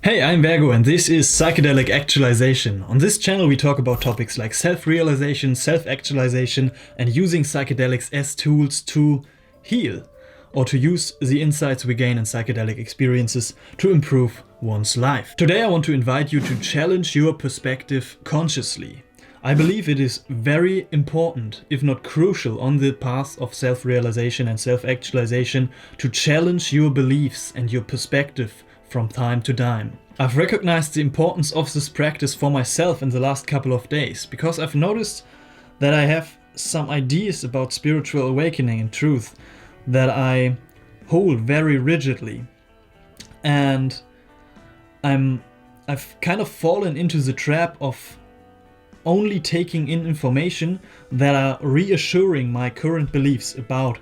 Hey, I'm Virgo and this is Psychedelic Actualization. On this channel we talk about topics like self-realization, self-actualization and using psychedelics as tools to heal or to use the insights we gain in psychedelic experiences to improve one's life. Today I want to invite you to challenge your perspective consciously. I believe it is very important, if not crucial, on the path of self-realization and self-actualization to challenge your beliefs and your perspective from time to time. I've recognized the importance of this practice for myself in the last couple of days because I've noticed that I have some ideas about spiritual awakening and truth that I hold very rigidly, and I've kind of fallen into the trap of only taking in information that are reassuring my current beliefs about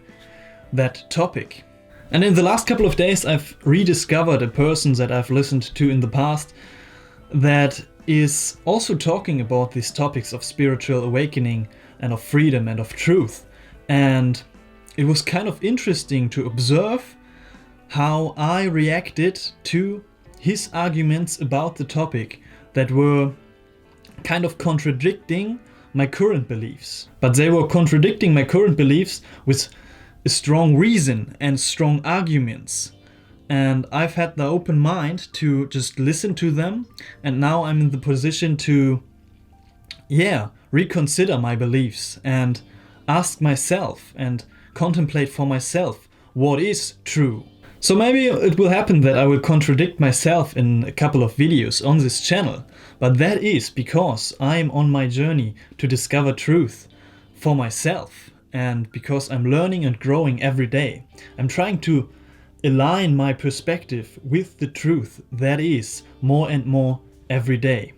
that topic. And in the last couple of days I've rediscovered a person that I've listened to in the past that is also talking about these topics of spiritual awakening and of freedom and of truth. And it was kind of interesting to observe how I reacted to his arguments about the topic that were kind of contradicting my current beliefs. But they were contradicting my current beliefs with a strong reason and strong arguments. And I've had the open mind to just listen to them, and now I'm in the position to reconsider my beliefs and ask myself and contemplate for myself what is true. So maybe it will happen that I will contradict myself in a couple of videos on this channel, but that is because I'm on my journey to discover truth for myself, and because I'm learning and growing every day. I'm trying to align my perspective with the truth that is more and more every day.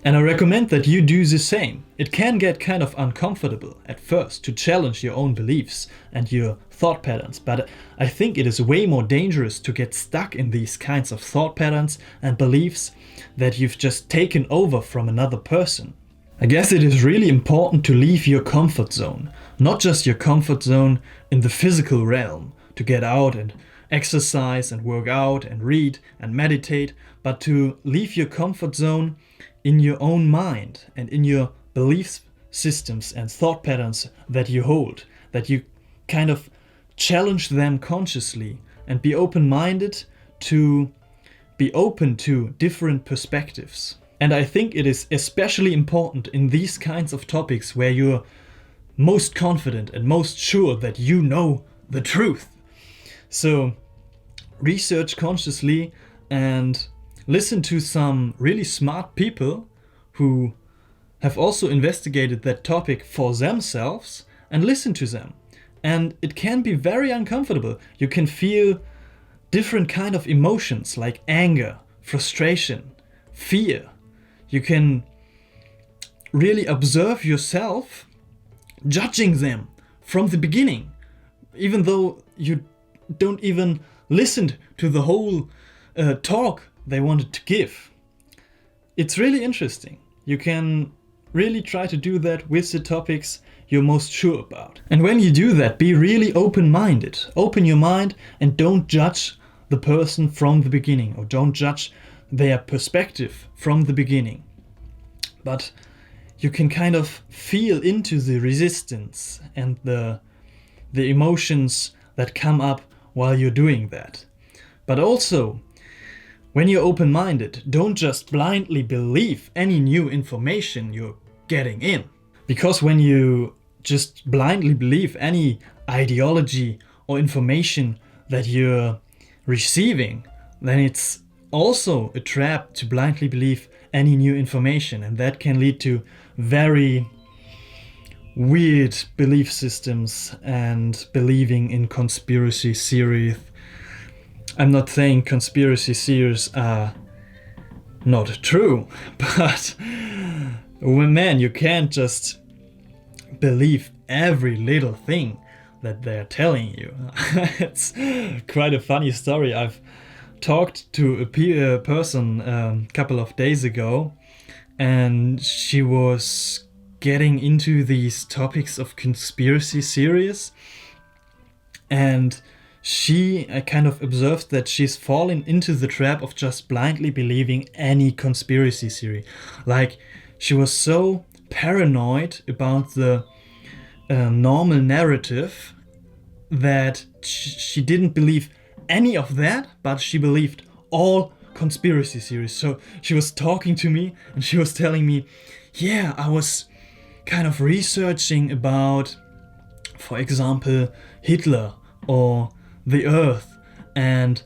And I recommend that you do the same. It can get kind of uncomfortable at first to challenge your own beliefs and your thought patterns, but I think it is way more dangerous to get stuck in these kinds of thought patterns and beliefs that you've just taken over from another person. I guess it is really important to leave your comfort zone, not just your comfort zone in the physical realm, to get out and exercise and work out and read and meditate, but to leave your comfort zone in your own mind and in your belief systems and thought patterns that you hold, that you kind of challenge them consciously and be open-minded to be open to different perspectives. And I think it is especially important in these kinds of topics where you're most confident and most sure that you know the truth. So research consciously and listen to some really smart people who have also investigated that topic for themselves and listen to them. And it can be very uncomfortable. You can feel different kind of emotions like anger, frustration, fear. You can really observe yourself judging them from the beginning, even though you don't even listen to the whole talk they wanted to give. It's really interesting. You can really try to do that with the topics you're most sure about. And when you do that, be really open-minded. Open your mind and don't judge the person from the beginning, or don't judge their perspective from the beginning. But you can kind of feel into the resistance and the emotions that come up while you're doing that. But also, when you're open-minded, don't just blindly believe any new information you're getting in. Because when you just blindly believe any ideology or information that you're receiving, then it's also a trap to blindly believe any new information, and that can lead to very weird belief systems and believing in conspiracy theories. I'm not saying conspiracy theories are not true, but man, you can't just believe every little thing that they're telling you. It's quite a funny story. I've talked to a person a couple of days ago, and she was getting into these topics of conspiracy theories, and she kind of observes that she's fallen into the trap of just blindly believing any conspiracy theory. Like, she was so paranoid about the normal narrative that she didn't believe any of that, but she believed all conspiracy theories. So she was talking to me and she was telling me, yeah, I was kind of researching about, for example, Hitler or the Earth, and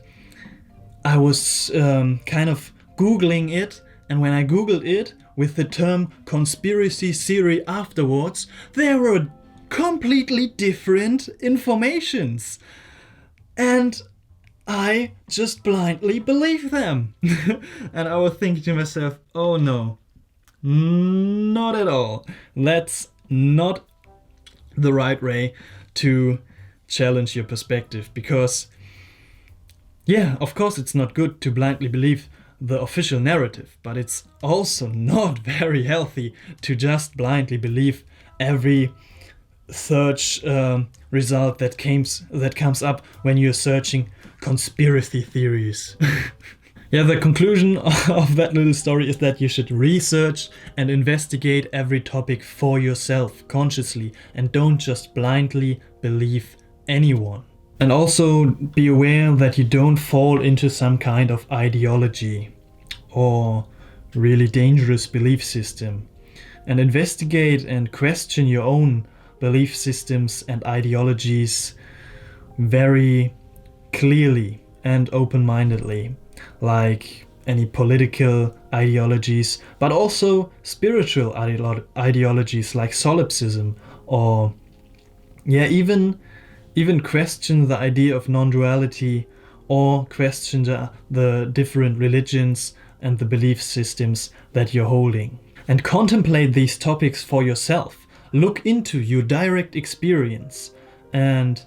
I was kind of Googling it, and when I Googled it with the term conspiracy theory afterwards, there were completely different informations. And I just blindly believed them. And I was thinking to myself, oh no, not at all. That's not the right way to challenge your perspective, because yeah, of course it's not good to blindly believe the official narrative, but it's also not very healthy to just blindly believe every search result that comes up when you're searching conspiracy theories. Yeah, the conclusion of that little story is that you should research and investigate every topic for yourself consciously, and don't just blindly believe anyone. And also be aware that you don't fall into some kind of ideology or really dangerous belief system. And investigate and question your own belief systems and ideologies very clearly and open-mindedly, like any political ideologies, but also spiritual ideologies like solipsism, or yeah, even question the idea of non-duality, or question the different religions and the belief systems that you're holding. And contemplate these topics for yourself. Look into your direct experience and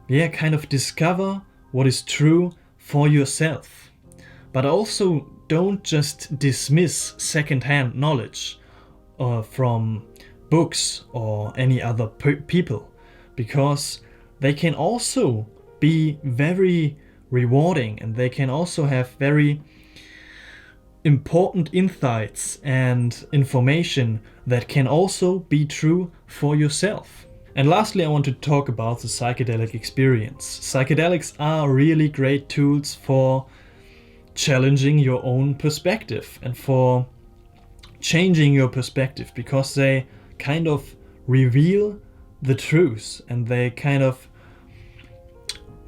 yeah, kind of discover what is true for yourself. But also don't just dismiss secondhand knowledge from books or any other people, because they can also be very rewarding, and they can also have very important insights and information that can also be true for yourself. And lastly, I want to talk about the psychedelic experience. Psychedelics are really great tools for challenging your own perspective and for changing your perspective, because they kind of reveal the truth and they kind of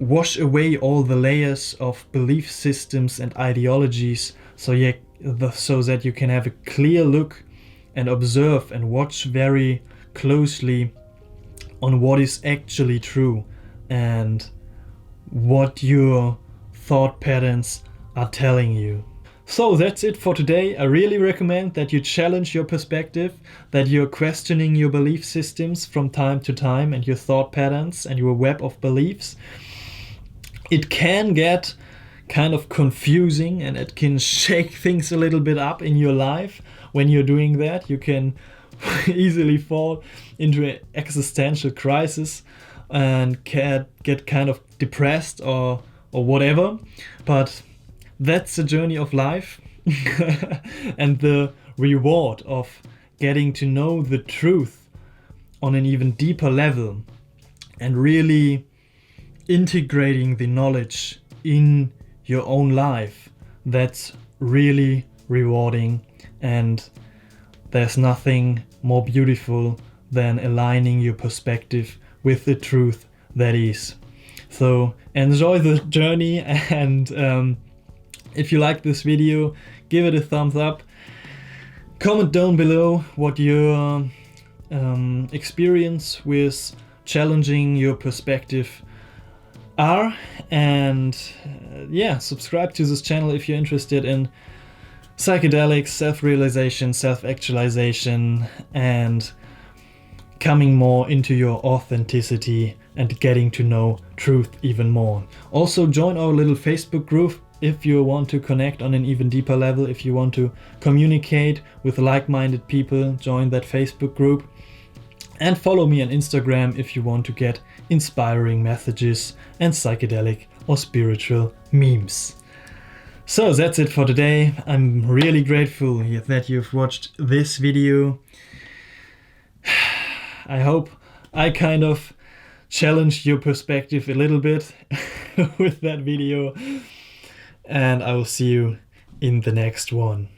wash away all the layers of belief systems and ideologies, so that you can have a clear look and observe and watch very closely on what is actually true and what your thought patterns are telling you. So that's it for today. I really recommend that you challenge your perspective, that you're questioning your belief systems from time to time and your thought patterns and your web of beliefs. It can get kind of confusing and it can shake things a little bit up in your life. When you're doing that, you can easily fall into an existential crisis and get kind of depressed or whatever. But that's the journey of life and the reward of getting to know the truth on an even deeper level and really integrating the knowledge in your own life. That's really rewarding, and there's nothing more beautiful than aligning your perspective with the truth that is. So enjoy the journey, and if you like this video, give it a thumbs up. Comment down below what your experience with challenging your perspective are, and subscribe to this channel if you're interested in psychedelics, self-realization, self-actualization, and coming more into your authenticity and getting to know truth even more. Also join our little Facebook group if you want to connect on an even deeper level. If you want to communicate with like-minded people, join that Facebook group. And follow me on Instagram if you want to get inspiring messages and psychedelic or spiritual memes. So that's it for today. I'm really grateful that you've watched this video. I hope I kind of challenged your perspective a little bit with that video. And I will see you in the next one.